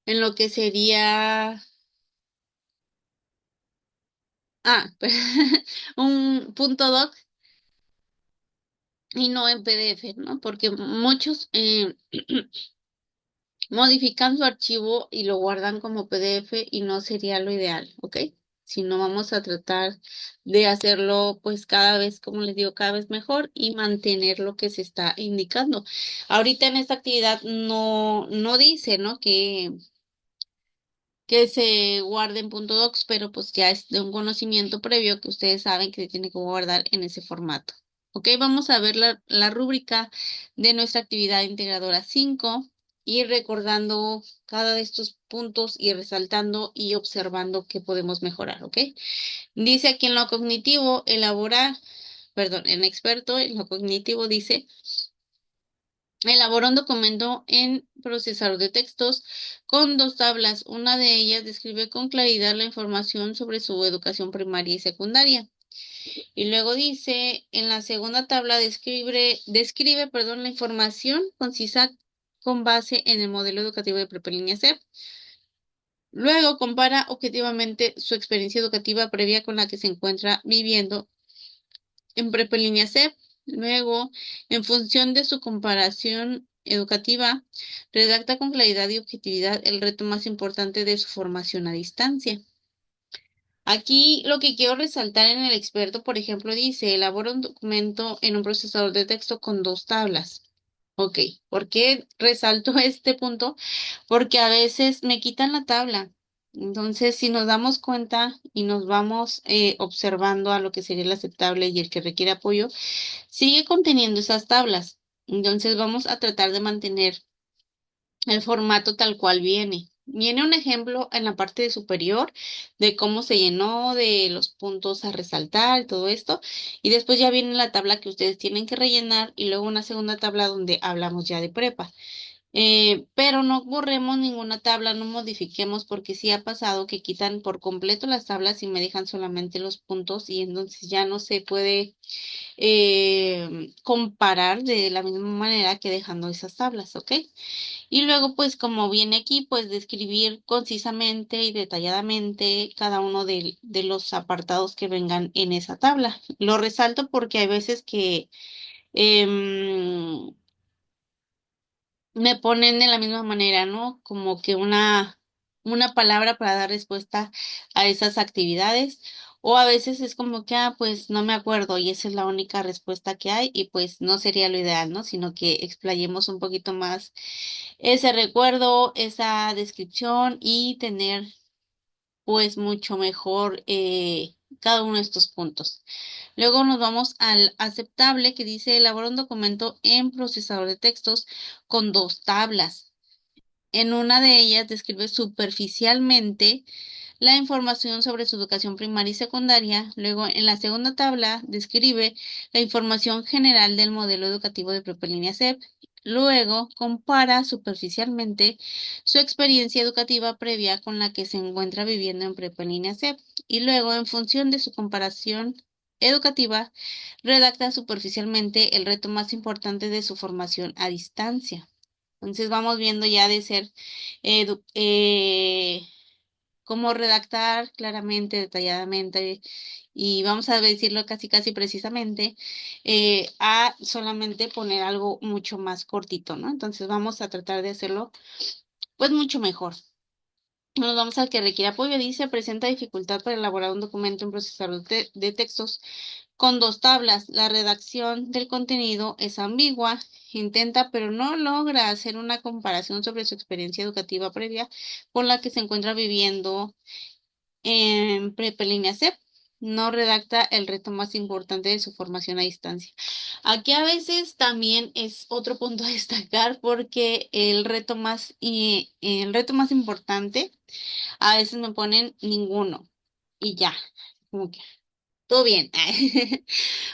en lo que sería, ah, un punto doc y no en PDF, ¿no? Porque muchos modifican su archivo y lo guardan como PDF y no sería lo ideal, ¿ok? Si no, vamos a tratar de hacerlo pues cada vez, como les digo, cada vez mejor y mantener lo que se está indicando. Ahorita en esta actividad no dice, ¿no? Que se guarde en punto docs, pero pues ya es de un conocimiento previo que ustedes saben que se tiene que guardar en ese formato. Ok, vamos a ver la rúbrica de nuestra actividad integradora 5 y recordando cada de estos puntos y resaltando y observando qué podemos mejorar, ¿ok? Dice aquí en lo cognitivo, en experto, en lo cognitivo dice elabora un documento en procesador de textos con dos tablas. Una de ellas describe con claridad la información sobre su educación primaria y secundaria. Y luego dice, en la segunda tabla describe, la información concisa con base en el modelo educativo de Prepelínea C. Luego compara objetivamente su experiencia educativa previa con la que se encuentra viviendo en Prepelínea C. Luego, en función de su comparación educativa, redacta con claridad y objetividad el reto más importante de su formación a distancia. Aquí lo que quiero resaltar en el experto, por ejemplo, dice, elabora un documento en un procesador de texto con dos tablas. Ok, ¿por qué resalto este punto? Porque a veces me quitan la tabla. Entonces, si nos damos cuenta y nos vamos observando a lo que sería el aceptable y el que requiere apoyo, sigue conteniendo esas tablas. Entonces, vamos a tratar de mantener el formato tal cual viene. Viene un ejemplo en la parte superior de cómo se llenó, de los puntos a resaltar, todo esto. Y después ya viene la tabla que ustedes tienen que rellenar y luego una segunda tabla donde hablamos ya de prepa. Pero no borremos ninguna tabla, no modifiquemos porque sí ha pasado que quitan por completo las tablas y me dejan solamente los puntos y entonces ya no se puede comparar de la misma manera que dejando esas tablas, ¿ok? Y luego, pues como viene aquí, pues describir concisamente y detalladamente cada uno de los apartados que vengan en esa tabla. Lo resalto porque hay veces que em, me ponen de la misma manera, ¿no? Como que una palabra para dar respuesta a esas actividades. O a veces es como que, pues no me acuerdo y esa es la única respuesta que hay y pues no sería lo ideal, ¿no? Sino que explayemos un poquito más ese recuerdo, esa descripción y tener pues mucho mejor cada uno de estos puntos. Luego nos vamos al aceptable que dice elabora un documento en procesador de textos con dos tablas. En una de ellas describe superficialmente la información sobre su educación primaria y secundaria. Luego, en la segunda tabla, describe la información general del modelo educativo de Prepa en Línea CEP. Luego, compara superficialmente su experiencia educativa previa con la que se encuentra viviendo en Prepa en Línea CEP. Y luego, en función de su comparación educativa, redacta superficialmente el reto más importante de su formación a distancia. Entonces vamos viendo ya de ser edu- eh, cómo redactar claramente, detalladamente, y vamos a decirlo casi casi precisamente, a solamente poner algo mucho más cortito, ¿no? Entonces vamos a tratar de hacerlo pues mucho mejor. Nos vamos al que requiere apoyo. Dice, presenta dificultad para elaborar un documento en procesador de textos con dos tablas. La redacción del contenido es ambigua. Intenta, pero no logra hacer una comparación sobre su experiencia educativa previa con la que se encuentra viviendo en Prepa Línea CEP. No redacta el reto más importante de su formación a distancia. Aquí a veces también es otro punto a destacar porque el reto más importante a veces me ponen ninguno y ya, como que todo bien.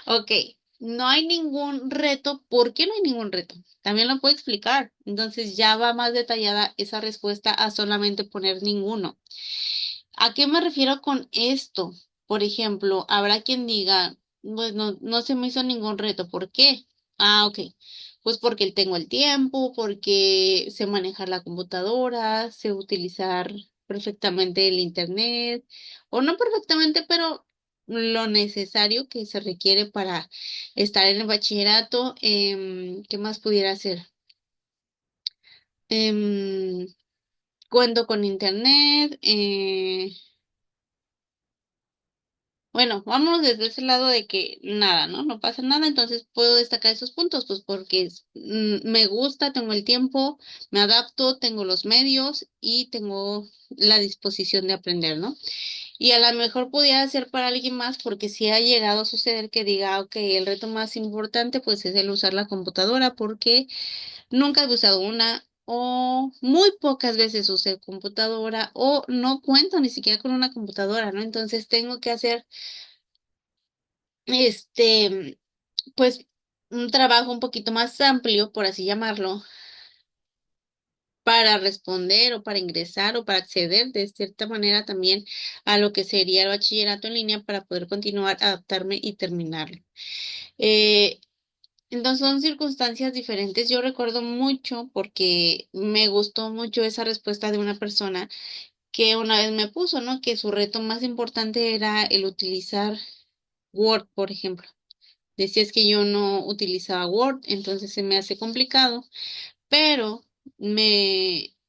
Ok, no hay ningún reto. ¿Por qué no hay ningún reto? También lo puedo explicar. Entonces ya va más detallada esa respuesta a solamente poner ninguno. ¿A qué me refiero con esto? Por ejemplo, habrá quien diga, pues no se me hizo ningún reto. ¿Por qué? Ok. Pues porque tengo el tiempo, porque sé manejar la computadora, sé utilizar perfectamente el internet, o no perfectamente, pero lo necesario que se requiere para estar en el bachillerato. ¿Qué más pudiera hacer? Em, Cuento con internet. Bueno, vamos desde ese lado de que nada, ¿no? No pasa nada, entonces puedo destacar esos puntos, pues porque me gusta, tengo el tiempo, me adapto, tengo los medios y tengo la disposición de aprender, ¿no? Y a lo mejor pudiera ser para alguien más porque si ha llegado a suceder que diga, ok, el reto más importante pues es el usar la computadora porque nunca he usado una o muy pocas veces usé computadora o no cuento ni siquiera con una computadora, ¿no? Entonces tengo que hacer este, pues un trabajo un poquito más amplio, por así llamarlo, para responder o para ingresar o para acceder de cierta manera también a lo que sería el bachillerato en línea para poder continuar, adaptarme y terminarlo. Eh, entonces son circunstancias diferentes. Yo recuerdo mucho porque me gustó mucho esa respuesta de una persona que una vez me puso, ¿no? Que su reto más importante era el utilizar Word, por ejemplo. Decía es que yo no utilizaba Word, entonces se me hace complicado, pero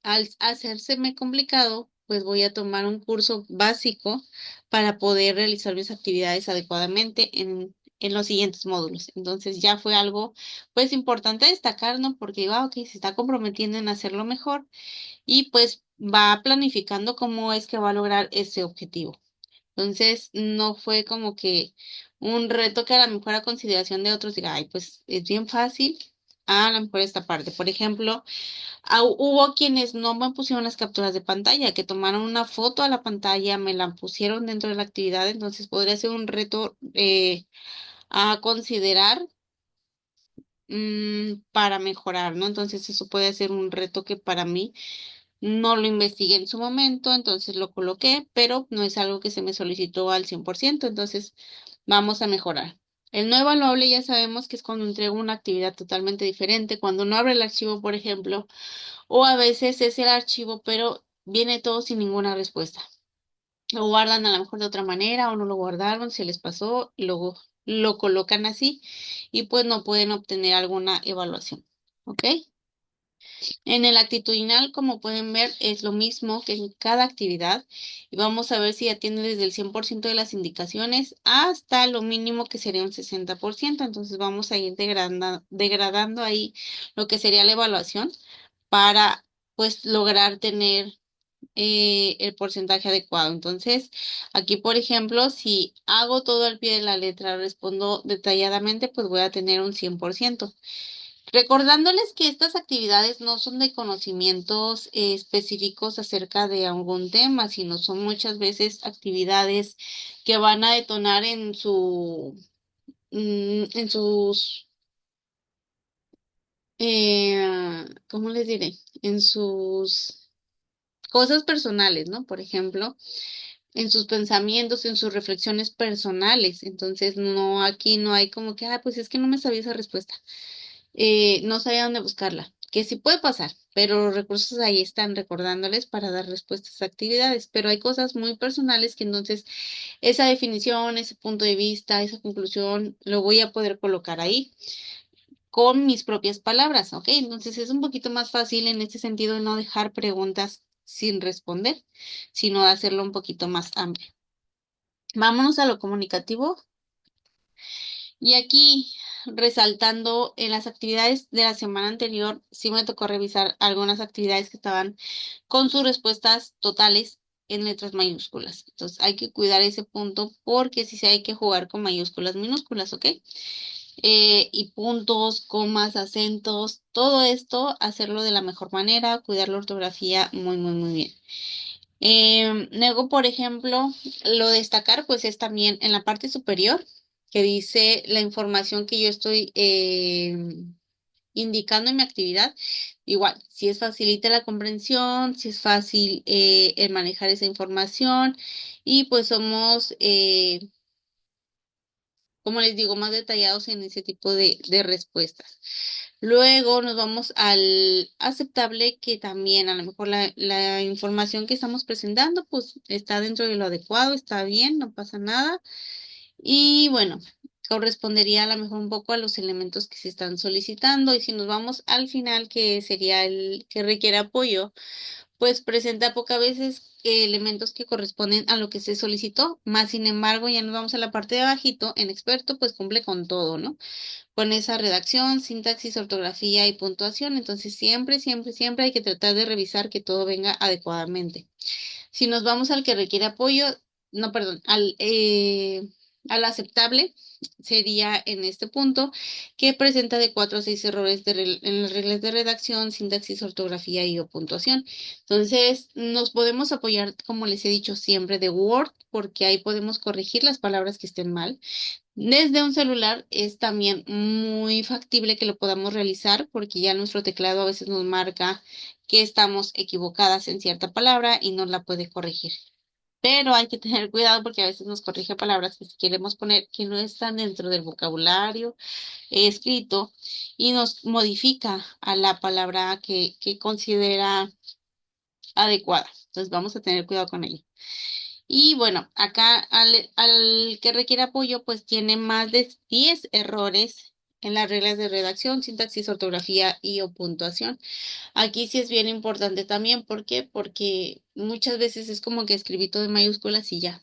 al hacérseme complicado, pues voy a tomar un curso básico para poder realizar mis actividades adecuadamente en los siguientes módulos. Entonces ya fue algo, pues importante destacar, ¿no? Porque digo, ok, se está comprometiendo en hacerlo mejor y pues va planificando cómo es que va a lograr ese objetivo. Entonces, no fue como que un reto que a lo mejor a consideración de otros diga, ay, pues es bien fácil, a lo mejor esta parte. Por ejemplo, Hubo quienes no me pusieron las capturas de pantalla, que tomaron una foto a la pantalla, me la pusieron dentro de la actividad, entonces podría ser un reto a considerar para mejorar, ¿no? Entonces eso puede ser un reto que para mí no lo investigué en su momento, entonces lo coloqué, pero no es algo que se me solicitó al 100%, entonces vamos a mejorar. El no evaluable ya sabemos que es cuando entrego una actividad totalmente diferente, cuando no abre el archivo, por ejemplo, o a veces es el archivo, pero viene todo sin ninguna respuesta. Lo guardan a lo mejor de otra manera o no lo guardaron, se les pasó, luego lo colocan así y pues no pueden obtener alguna evaluación. ¿Ok? En el actitudinal, como pueden ver, es lo mismo que en cada actividad y vamos a ver si atiende desde el 100% de las indicaciones hasta lo mínimo que sería un 60%. Entonces vamos a ir degradando ahí lo que sería la evaluación para pues lograr tener el porcentaje adecuado. Entonces, aquí, por ejemplo, si hago todo al pie de la letra, respondo detalladamente, pues voy a tener un 100%. Recordándoles que estas actividades no son de conocimientos específicos acerca de algún tema, sino son muchas veces actividades que van a detonar en sus, ¿cómo les diré? En sus cosas personales, ¿no? Por ejemplo, en sus pensamientos, en sus reflexiones personales. Entonces, no, aquí no hay como que, ah, pues es que no me sabía esa respuesta. No sabía dónde buscarla, que sí puede pasar, pero los recursos ahí están recordándoles para dar respuestas a actividades, pero hay cosas muy personales que entonces esa definición, ese punto de vista, esa conclusión, lo voy a poder colocar ahí con mis propias palabras, ¿ok? Entonces es un poquito más fácil en este sentido de no dejar preguntas sin responder, sino de hacerlo un poquito más amplio. Vámonos a lo comunicativo. Y aquí, resaltando en las actividades de la semana anterior, sí me tocó revisar algunas actividades que estaban con sus respuestas totales en letras mayúsculas. Entonces hay que cuidar ese punto porque sí hay que jugar con mayúsculas minúsculas, ¿ok? Y puntos, comas, acentos, todo esto, hacerlo de la mejor manera, cuidar la ortografía muy, muy, muy bien. Luego, por ejemplo, lo destacar, pues es también en la parte superior, que dice la información que yo estoy indicando en mi actividad. Igual, si es facilita la comprensión, si es fácil el manejar esa información y pues somos, como les digo, más detallados en ese tipo de respuestas. Luego nos vamos al aceptable, que también a lo mejor la información que estamos presentando, pues está dentro de lo adecuado, está bien, no pasa nada. Y bueno, correspondería a lo mejor un poco a los elementos que se están solicitando. Y si nos vamos al final, que sería el que requiere apoyo, pues presenta pocas veces elementos que corresponden a lo que se solicitó, más sin embargo, ya nos vamos a la parte de abajito, en experto, pues cumple con todo, ¿no? Con esa redacción, sintaxis, ortografía y puntuación. Entonces, siempre, siempre, siempre hay que tratar de revisar que todo venga adecuadamente. Si nos vamos al que requiere apoyo, no, perdón, al aceptable, sería en este punto que presenta de 4 a 6 errores en las reglas de redacción, sintaxis, ortografía y o puntuación. Entonces, nos podemos apoyar, como les he dicho siempre, de Word, porque ahí podemos corregir las palabras que estén mal. Desde un celular es también muy factible que lo podamos realizar porque ya nuestro teclado a veces nos marca que estamos equivocadas en cierta palabra y nos la puede corregir. Pero hay que tener cuidado porque a veces nos corrige palabras que si queremos poner que no están dentro del vocabulario escrito y nos modifica a la palabra que considera adecuada. Entonces vamos a tener cuidado con ello. Y bueno, acá al que requiere apoyo, pues tiene más de 10 errores en las reglas de redacción, sintaxis, ortografía y o puntuación. Aquí sí es bien importante también. ¿Por qué? Porque muchas veces es como que escribí todo en mayúsculas y ya.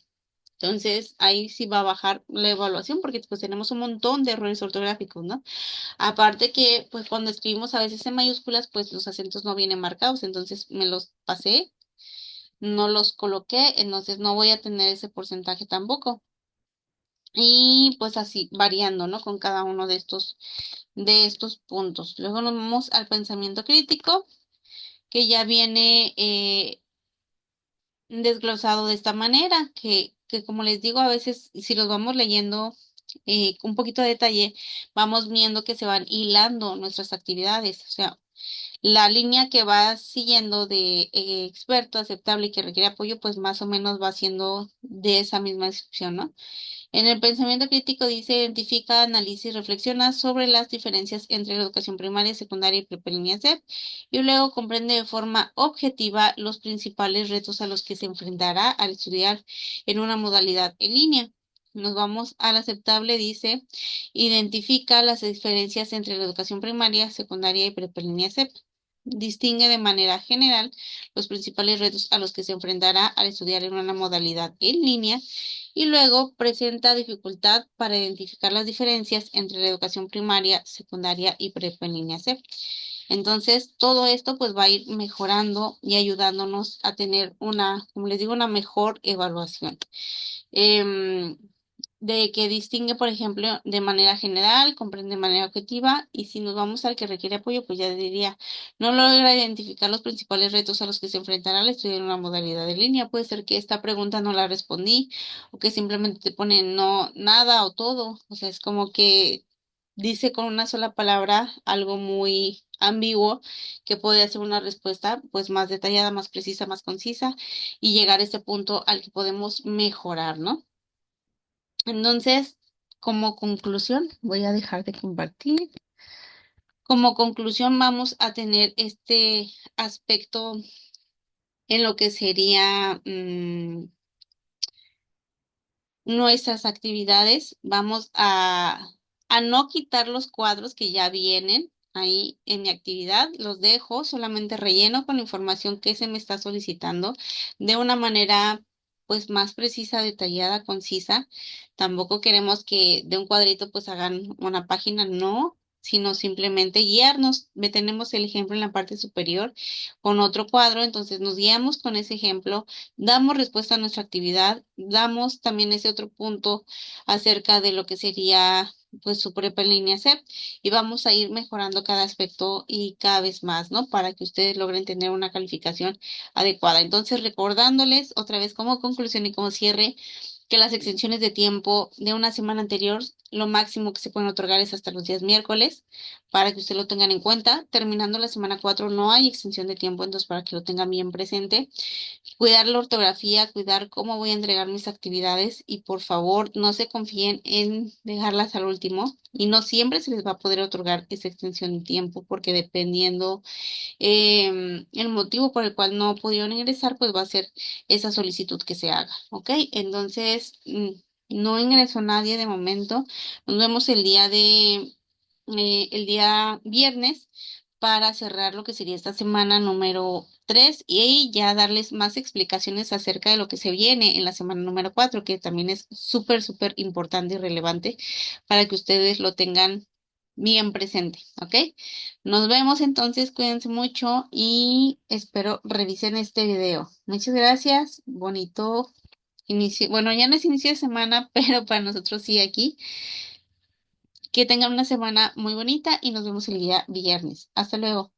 Entonces ahí sí va a bajar la evaluación porque pues tenemos un montón de errores ortográficos, ¿no? Aparte que pues cuando escribimos a veces en mayúsculas, pues los acentos no vienen marcados, entonces me los pasé, no los coloqué, entonces no voy a tener ese porcentaje tampoco. Y pues así, variando, ¿no? Con cada uno de estos puntos. Luego nos vamos al pensamiento crítico. que ya viene desglosado de esta manera, que como les digo, a veces si los vamos leyendo con un poquito de detalle, vamos viendo que se van hilando nuestras actividades. O sea, la línea que va siguiendo de experto, aceptable y que requiere apoyo, pues más o menos va siendo de esa misma descripción, ¿no? En el pensamiento crítico dice, identifica, analiza y reflexiona sobre las diferencias entre la educación primaria, secundaria y prepa SEP, y luego comprende de forma objetiva los principales retos a los que se enfrentará al estudiar en una modalidad en línea. Nos vamos al aceptable, dice, identifica las diferencias entre la educación primaria, secundaria y prepa SEP. Distingue de manera general los principales retos a los que se enfrentará al estudiar en una modalidad en línea y luego presenta dificultad para identificar las diferencias entre la educación primaria, secundaria y prepa en línea C. Entonces, todo esto pues va a ir mejorando y ayudándonos a tener una, como les digo, una mejor evaluación. Em, de que distingue, por ejemplo, de manera general, comprende de manera objetiva, y si nos vamos al que requiere apoyo, pues ya diría, no logra identificar los principales retos a los que se enfrentará al estudiar una modalidad de línea. Puede ser que esta pregunta no la respondí, o que simplemente te pone no, nada o todo. O sea, es como que dice con una sola palabra algo muy ambiguo que puede ser una respuesta pues más detallada, más precisa, más concisa y llegar a ese punto al que podemos mejorar, ¿no? Entonces, como conclusión, voy a dejar de compartir. Como conclusión, vamos a tener este aspecto en lo que sería nuestras actividades. Vamos a no quitar los cuadros que ya vienen ahí en mi actividad. Los dejo, solamente relleno con la información que se me está solicitando de una manera pues más precisa, detallada, concisa. Tampoco queremos que de un cuadrito pues hagan una página, no, sino simplemente guiarnos. Tenemos el ejemplo en la parte superior con otro cuadro, entonces nos guiamos con ese ejemplo, damos respuesta a nuestra actividad, damos también ese otro punto acerca de lo que sería pues su prepa en línea CEP y vamos a ir mejorando cada aspecto y cada vez más, ¿no? Para que ustedes logren tener una calificación adecuada. Entonces, recordándoles otra vez como conclusión y como cierre, que las extensiones de tiempo de una semana anterior, lo máximo que se pueden otorgar es hasta los días miércoles, para que usted lo tengan en cuenta. Terminando la semana 4 no hay extensión de tiempo, entonces para que lo tengan bien presente. Cuidar la ortografía, cuidar cómo voy a entregar mis actividades y por favor no se confíen en dejarlas al último y no siempre se les va a poder otorgar esa extensión de tiempo porque dependiendo el motivo por el cual no pudieron ingresar, pues va a ser esa solicitud que se haga, ¿ok? Entonces, no ingresó nadie de momento. Nos vemos el día viernes para cerrar lo que sería esta semana número 3 y ya darles más explicaciones acerca de lo que se viene en la semana número 4 que también es súper, súper importante y relevante para que ustedes lo tengan bien presente, ¿ok? Nos vemos entonces, cuídense mucho y espero revisen este video. Muchas gracias, bonito inicio, bueno, ya no es inicio de semana, pero para nosotros sí aquí. Que tengan una semana muy bonita y nos vemos el día viernes. Hasta luego.